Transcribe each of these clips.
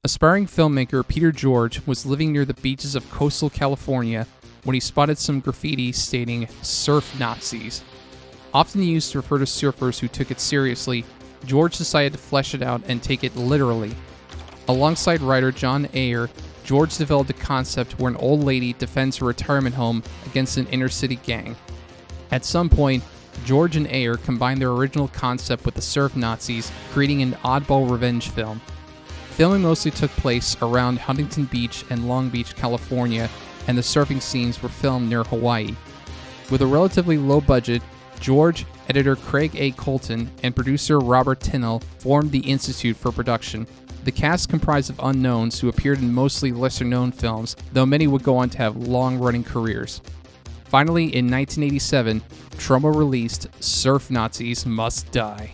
Aspiring filmmaker Peter George was living near the beaches of coastal California when he spotted some graffiti stating "Surf Nazis." Often used to refer to surfers who took it seriously, George decided to flesh it out and take it literally. Alongside writer John Ayer, George developed a concept where an old lady defends her retirement home against an inner-city gang. At some point, George and Ayer combined their original concept with the surf Nazis, creating an oddball revenge film. Filming mostly took place around Huntington Beach and Long Beach, California, and the surfing scenes were filmed near Hawaii. With a relatively low budget, George, editor Craig A. Colton, and producer Robert Tinnell formed the Institute for production. The cast comprised of unknowns who appeared in mostly lesser-known films, though many would go on to have long-running careers. Finally, in 1987, Troma released Surf Nazis Must Die.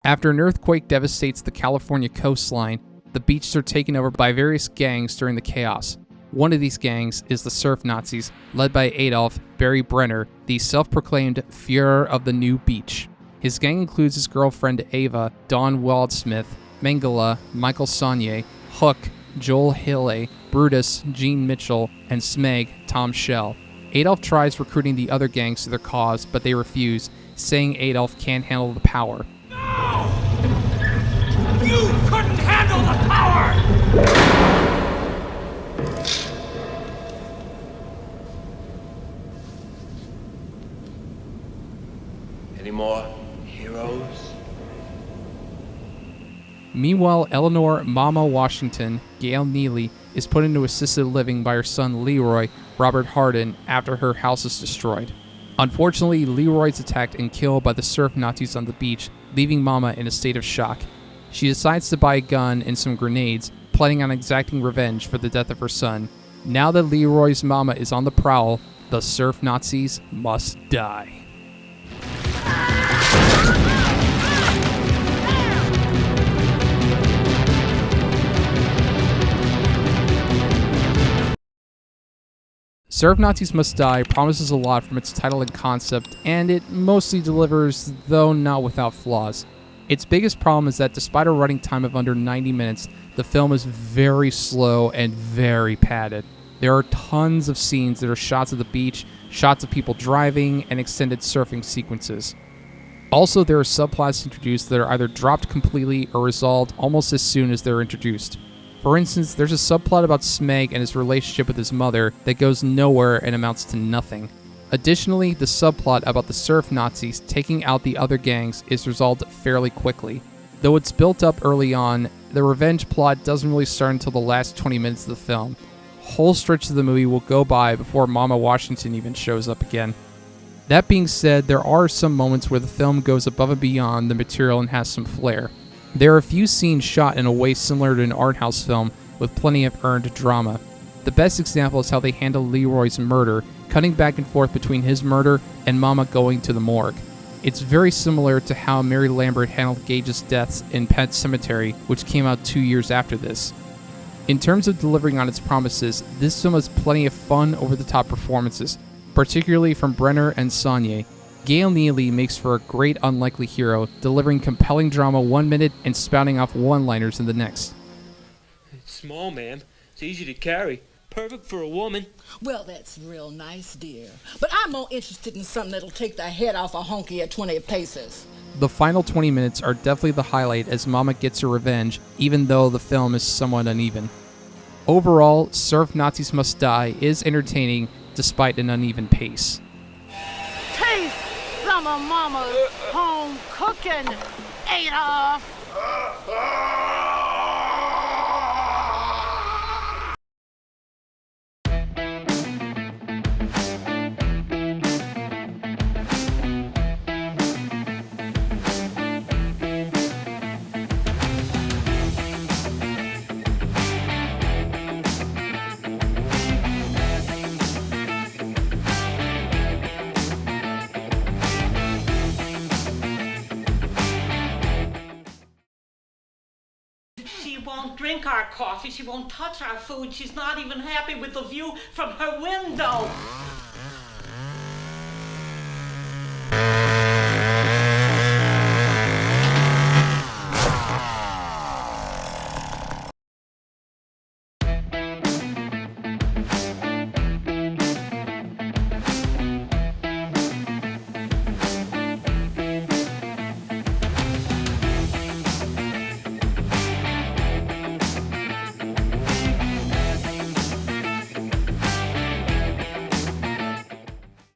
After an earthquake devastates the California coastline, the beaches are taken over by various gangs during the chaos. One of these gangs is the Surf Nazis, led by Adolf Barry Brenner, the self-proclaimed Führer of the New Beach. His gang includes his girlfriend Ava, Dawn Waldsmith, Mengele, Michael Saunier, Hook, Joel Hille, Brutus, Gene Mitchell, and Smeg, Tom Shell. Adolf tries recruiting the other gangs to their cause, but they refuse, saying Adolf can't handle the power. No! You couldn't handle the power! Any more heroes? Meanwhile, Eleanor Mama Washington, Gail Neely, is put into assisted living by her son Leroy, Robert Hardin, after her house is destroyed. Unfortunately, Leroy is attacked and killed by the surf Nazis on the beach, leaving Mama in a state of shock. She decides to buy a gun and some grenades, planning on exacting revenge for the death of her son. Now that Leroy's mama is on the prowl, the surf Nazis must die. Surf Nazis Must Die promises a lot from its title and concept, and it mostly delivers, though not without flaws. Its biggest problem is that despite a running time of under 90 minutes, the film is very slow and very padded. There are tons of scenes that are shots of the beach, shots of people driving, and extended surfing sequences. Also, there are subplots introduced that are either dropped completely or resolved almost as soon as they're introduced. For instance, there's a subplot about Smeg and his relationship with his mother that goes nowhere and amounts to nothing. Additionally, the subplot about the surf Nazis taking out the other gangs is resolved fairly quickly. Though it's built up early on, the revenge plot doesn't really start until the last 20 minutes of the film. Whole stretches of the movie will go by before Mama Washington even shows up again. That being said, there are some moments where the film goes above and beyond the material and has some flair. There are a few scenes shot in a way similar to an art house film with plenty of earned drama. The best example is how they handle Leroy's murder, cutting back and forth between his murder and Mama going to the morgue. It's very similar to how Mary Lambert handled Gage's deaths in Pet Sematary, which came out 2 years after this. In terms of delivering on its promises, this film has plenty of fun, over-the-top performances, particularly from Brenner and Saunier. Gail Neely makes for a great unlikely hero, delivering compelling drama 1 minute and spouting off one-liners in the next. It's small, ma'am. It's easy to carry. Perfect for a woman. Well, that's real nice, dear. But I'm more interested in something that'll take the head off a honky at 20 paces. The final 20 minutes are definitely the highlight as Mama gets her revenge, even though the film is somewhat uneven. Overall, Surf Nazis Must Die is entertaining despite an uneven pace. Taste some of Mama's home cooking, Adolf! She won't drink our coffee, she won't touch our food, she's not even happy with the view from her window.